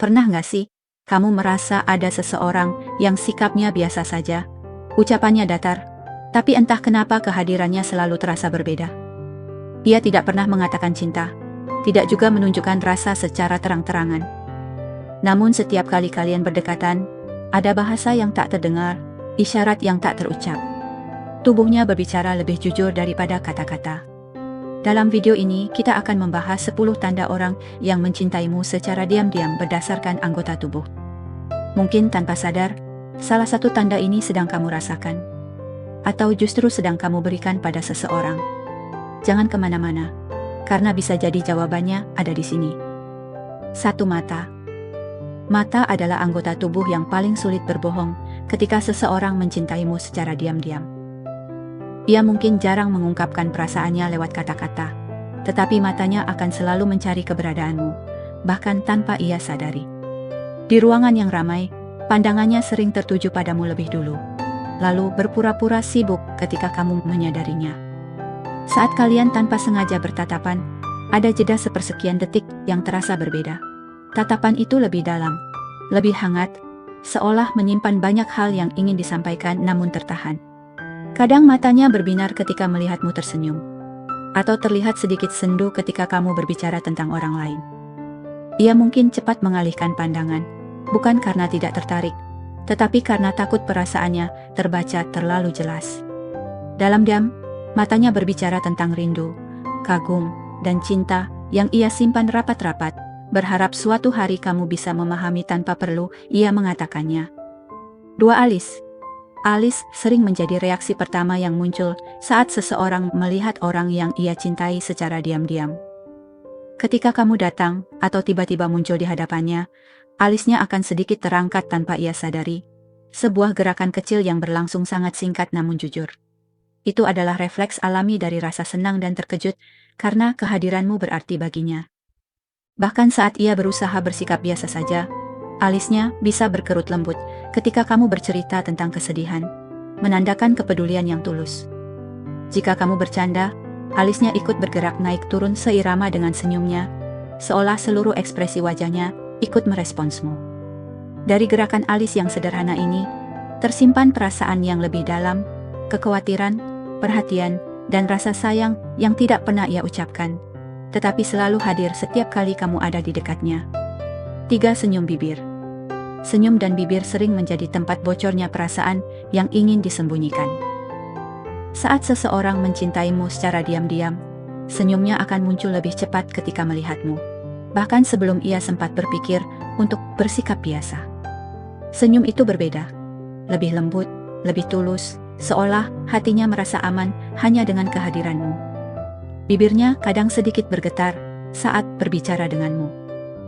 Pernah nggak sih, kamu merasa ada seseorang yang sikapnya biasa saja, ucapannya datar, tapi entah kenapa kehadirannya selalu terasa berbeda. Ia tidak pernah mengatakan cinta, tidak juga menunjukkan rasa secara terang-terangan. Namun setiap kali kalian berdekatan, ada bahasa yang tak terdengar, isyarat yang tak terucap. Tubuhnya berbicara lebih jujur daripada kata-kata. Dalam video ini, kita akan membahas 10 tanda orang yang mencintaimu secara diam-diam berdasarkan anggota tubuh. Mungkin tanpa sadar, salah satu tanda ini sedang kamu rasakan. Atau justru sedang kamu berikan pada seseorang. Jangan kemana-mana, karena bisa jadi jawabannya ada di sini. 1. Mata. Mata adalah anggota tubuh yang paling sulit berbohong ketika seseorang mencintaimu secara diam-diam. Ia mungkin jarang mengungkapkan perasaannya lewat kata-kata, tetapi matanya akan selalu mencari keberadaanmu, bahkan tanpa ia sadari. Di ruangan yang ramai, pandangannya sering tertuju padamu lebih dulu, lalu berpura-pura sibuk ketika kamu menyadarinya. Saat kalian tanpa sengaja bertatapan, ada jeda sepersekian detik yang terasa berbeda. Tatapan itu lebih dalam, lebih hangat, seolah menyimpan banyak hal yang ingin disampaikan namun tertahan. Kadang matanya berbinar ketika melihatmu tersenyum, atau terlihat sedikit sendu ketika kamu berbicara tentang orang lain. Ia mungkin cepat mengalihkan pandangan, bukan karena tidak tertarik, tetapi karena takut perasaannya terbaca terlalu jelas. Dalam diam, matanya berbicara tentang rindu, kagum, dan cinta yang ia simpan rapat-rapat, berharap suatu hari kamu bisa memahami tanpa perlu ia mengatakannya. 2. Alis. Alis sering menjadi reaksi pertama yang muncul saat seseorang melihat orang yang ia cintai secara diam-diam. Ketika kamu datang atau tiba-tiba muncul di hadapannya, alisnya akan sedikit terangkat tanpa ia sadari. Sebuah gerakan kecil yang berlangsung sangat singkat namun jujur. Itu adalah refleks alami dari rasa senang dan terkejut karena kehadiranmu berarti baginya. Bahkan saat ia berusaha bersikap biasa saja, alisnya bisa berkerut lembut ketika kamu bercerita tentang kesedihan, menandakan kepedulian yang tulus. Jika kamu bercanda, alisnya ikut bergerak naik turun seirama dengan senyumnya, seolah seluruh ekspresi wajahnya ikut meresponsmu. Dari gerakan alis yang sederhana ini, tersimpan perasaan yang lebih dalam, kekhawatiran, perhatian, dan rasa sayang yang tidak pernah ia ucapkan, tetapi selalu hadir setiap kali kamu ada di dekatnya. 3. Senyum bibir. Senyum dan bibir sering menjadi tempat bocornya perasaan yang ingin disembunyikan. Saat seseorang mencintaimu secara diam-diam, senyumnya akan muncul lebih cepat ketika melihatmu, bahkan sebelum ia sempat berpikir untuk bersikap biasa. Senyum itu berbeda, lebih lembut, lebih tulus, seolah hatinya merasa aman hanya dengan kehadiranmu. Bibirnya kadang sedikit bergetar saat berbicara denganmu,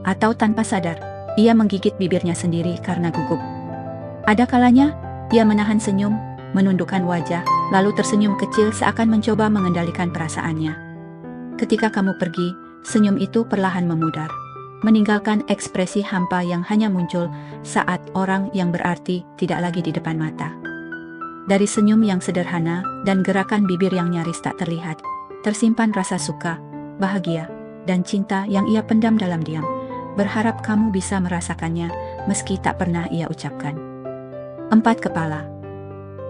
atau tanpa sadar, ia menggigit bibirnya sendiri karena gugup. Ada kalanya, ia menahan senyum, menundukkan wajah, lalu tersenyum kecil seakan mencoba mengendalikan perasaannya. Ketika kamu pergi, senyum itu perlahan memudar, meninggalkan ekspresi hampa yang hanya muncul saat orang yang berarti tidak lagi di depan mata. Dari senyum yang sederhana dan gerakan bibir yang nyaris tak terlihat, tersimpan rasa suka, bahagia, dan cinta yang ia pendam dalam diam, berharap kamu bisa merasakannya meski tak pernah ia ucapkan. 4. Kepala.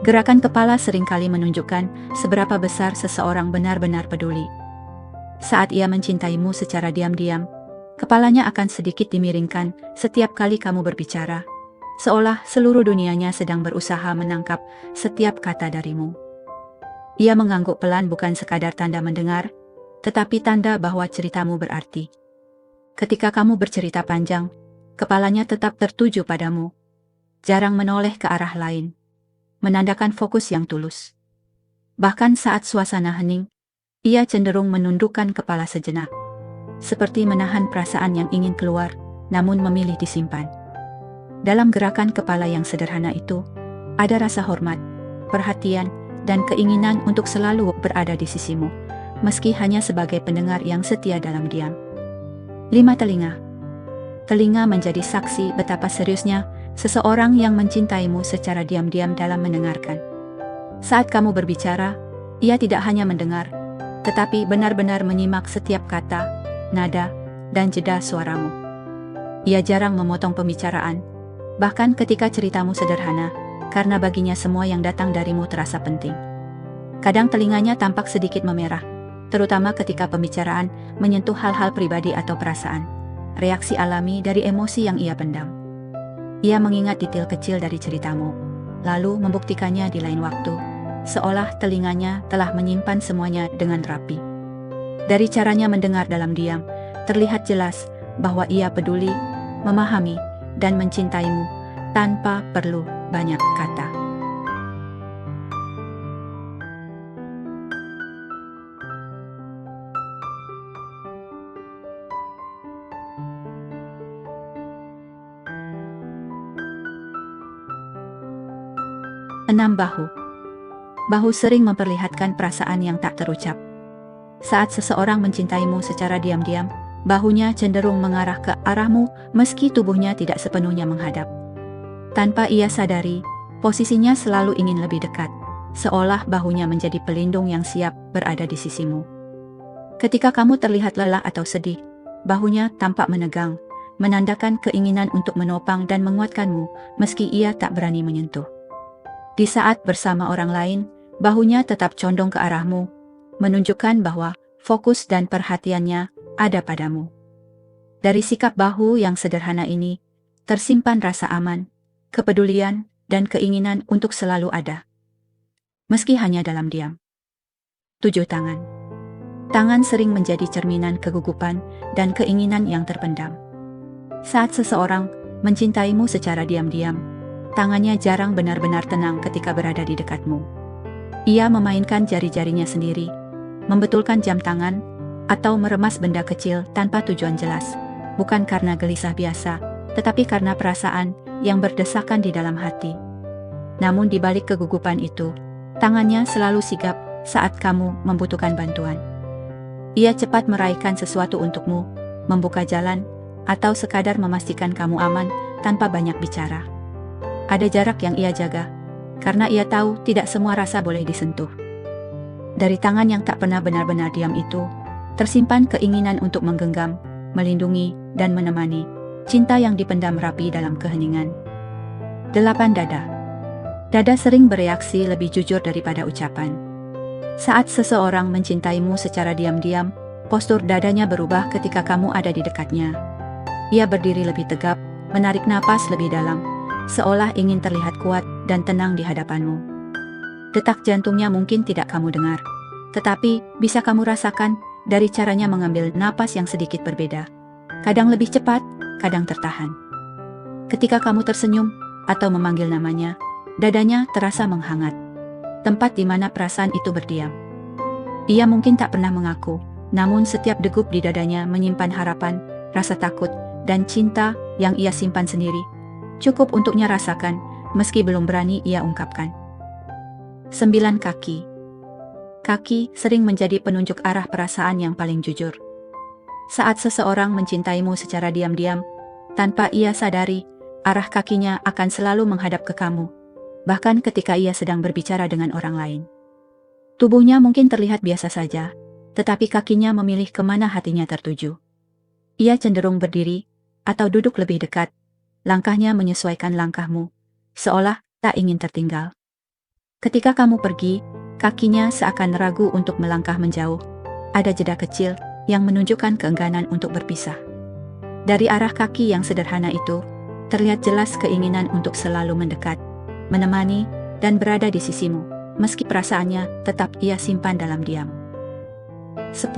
Gerakan kepala seringkali menunjukkan seberapa besar seseorang benar-benar peduli. Saat ia mencintaimu secara diam-diam, kepalanya akan sedikit dimiringkan setiap kali kamu berbicara, seolah seluruh dunianya sedang berusaha menangkap setiap kata darimu. Ia mengangguk pelan bukan sekadar tanda mendengar, tetapi tanda bahwa ceritamu berarti. Ketika kamu bercerita panjang, kepalanya tetap tertuju padamu, jarang menoleh ke arah lain, menandakan fokus yang tulus. Bahkan saat suasana hening, ia cenderung menundukkan kepala sejenak, seperti menahan perasaan yang ingin keluar, namun memilih disimpan. Dalam gerakan kepala yang sederhana itu, ada rasa hormat, perhatian, dan keinginan untuk selalu berada di sisimu, meski hanya sebagai pendengar yang setia dalam diam. 5. Telinga. Telinga menjadi saksi betapa seriusnya seseorang yang mencintaimu secara diam-diam dalam mendengarkan. Saat kamu berbicara, ia tidak hanya mendengar, tetapi benar-benar menyimak setiap kata, nada, dan jeda suaramu. Ia jarang memotong pembicaraan, bahkan ketika ceritamu sederhana, karena baginya semua yang datang darimu terasa penting. Kadang telinganya tampak sedikit memerah, terutama ketika pembicaraan menyentuh hal-hal pribadi atau perasaan, reaksi alami dari emosi yang ia pendam. Ia mengingat detail kecil dari ceritamu, lalu membuktikannya di lain waktu, seolah telinganya telah menyimpan semuanya dengan rapi. Dari caranya mendengar dalam diam, terlihat jelas bahwa ia peduli, memahami, dan mencintaimu tanpa perlu banyak kata. Enam, bahu. Bahu sering memperlihatkan perasaan yang tak terucap. Saat seseorang mencintaimu secara diam-diam, bahunya cenderung mengarah ke arahmu meski tubuhnya tidak sepenuhnya menghadap. Tanpa ia sadari, posisinya selalu ingin lebih dekat, seolah bahunya menjadi pelindung yang siap berada di sisimu. Ketika kamu terlihat lelah atau sedih, bahunya tampak menegang, menandakan keinginan untuk menopang dan menguatkanmu meski ia tak berani menyentuh. Di saat bersama orang lain, bahunya tetap condong ke arahmu, menunjukkan bahwa fokus dan perhatiannya ada padamu. Dari sikap bahu yang sederhana ini, tersimpan rasa aman, kepedulian, dan keinginan untuk selalu ada. Meski hanya dalam diam. 7, tangan. Tangan sering menjadi cerminan kegugupan dan keinginan yang terpendam. Saat seseorang mencintaimu secara diam-diam, tangannya jarang benar-benar tenang ketika berada di dekatmu. Ia memainkan jari-jarinya sendiri, membetulkan jam tangan, atau meremas benda kecil tanpa tujuan jelas, bukan karena gelisah biasa, tetapi karena perasaan yang berdesakan di dalam hati. Namun di balik kegugupan itu, tangannya selalu sigap saat kamu membutuhkan bantuan. Ia cepat meraihkan sesuatu untukmu, membuka jalan, atau sekadar memastikan kamu aman tanpa banyak bicara. Ada jarak yang ia jaga, karena ia tahu tidak semua rasa boleh disentuh. Dari tangan yang tak pernah benar-benar diam itu, tersimpan keinginan untuk menggenggam, melindungi, dan menemani, cinta yang dipendam rapi dalam keheningan. 8, dada. Dada sering bereaksi lebih jujur daripada ucapan. Saat seseorang mencintaimu secara diam-diam, postur dadanya berubah ketika kamu ada di dekatnya. Ia berdiri lebih tegap, menarik napas lebih dalam, seolah ingin terlihat kuat dan tenang di hadapanmu. Detak jantungnya mungkin tidak kamu dengar, tetapi bisa kamu rasakan dari caranya mengambil napas yang sedikit berbeda. Kadang lebih cepat, kadang tertahan. Ketika kamu tersenyum atau memanggil namanya, dadanya terasa menghangat, tempat di mana perasaan itu berdiam. Ia mungkin tak pernah mengaku, namun setiap degup di dadanya menyimpan harapan, rasa takut, dan cinta yang ia simpan sendiri. Cukup untuknya rasakan, meski belum berani ia ungkapkan. 9, kaki. Kaki sering menjadi penunjuk arah perasaan yang paling jujur. Saat seseorang mencintaimu secara diam-diam, tanpa ia sadari, arah kakinya akan selalu menghadap ke kamu, bahkan ketika ia sedang berbicara dengan orang lain. Tubuhnya mungkin terlihat biasa saja, tetapi kakinya memilih kemana hatinya tertuju. Ia cenderung berdiri, atau duduk lebih dekat, langkahnya menyesuaikan langkahmu, seolah tak ingin tertinggal. Ketika kamu pergi, kakinya seakan ragu untuk melangkah menjauh. Ada jeda kecil yang menunjukkan keengganan untuk berpisah. Dari arah kaki yang sederhana itu, terlihat jelas keinginan untuk selalu mendekat, menemani, dan berada di sisimu, meski perasaannya tetap ia simpan dalam diam. 10.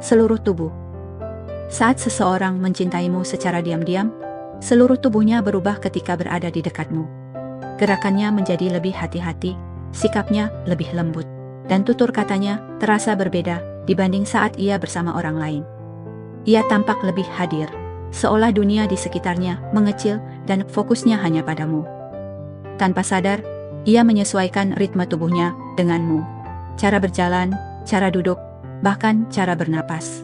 Seluruh tubuh. Saat seseorang mencintaimu secara diam-diam, seluruh tubuhnya berubah ketika berada di dekatmu. Gerakannya menjadi lebih hati-hati, sikapnya lebih lembut, dan tutur katanya terasa berbeda dibanding saat ia bersama orang lain. Ia tampak lebih hadir, seolah dunia di sekitarnya mengecil dan fokusnya hanya padamu. Tanpa sadar, ia menyesuaikan ritme tubuhnya denganmu. Cara berjalan, cara duduk, bahkan cara bernapas.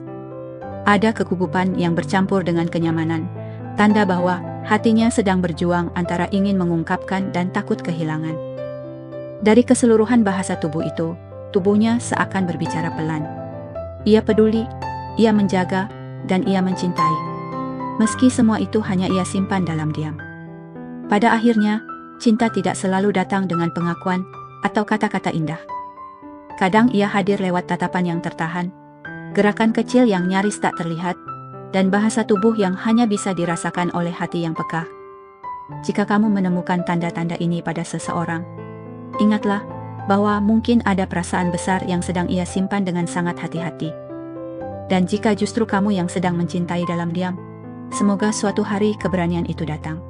Ada kegugupan yang bercampur dengan kenyamanan, tanda bahwa hatinya sedang berjuang antara ingin mengungkapkan dan takut kehilangan. Dari keseluruhan bahasa tubuh itu, tubuhnya seakan berbicara pelan. Ia peduli, ia menjaga, dan ia mencintai. Meski semua itu hanya ia simpan dalam diam. Pada akhirnya, cinta tidak selalu datang dengan pengakuan atau kata-kata indah. Kadang ia hadir lewat tatapan yang tertahan, gerakan kecil yang nyaris tak terlihat, dan bahasa tubuh yang hanya bisa dirasakan oleh hati yang peka. Jika kamu menemukan tanda-tanda ini pada seseorang, ingatlah bahwa mungkin ada perasaan besar yang sedang ia simpan dengan sangat hati-hati. Dan jika justru kamu yang sedang mencintai dalam diam, semoga suatu hari keberanian itu datang.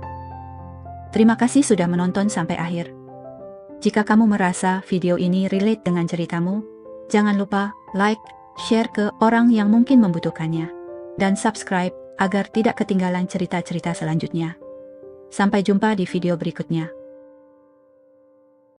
Terima kasih sudah menonton sampai akhir. Jika kamu merasa video ini relate dengan ceritamu, jangan lupa like, share ke orang yang mungkin membutuhkannya, dan subscribe agar tidak ketinggalan cerita-cerita selanjutnya. Sampai jumpa di video berikutnya.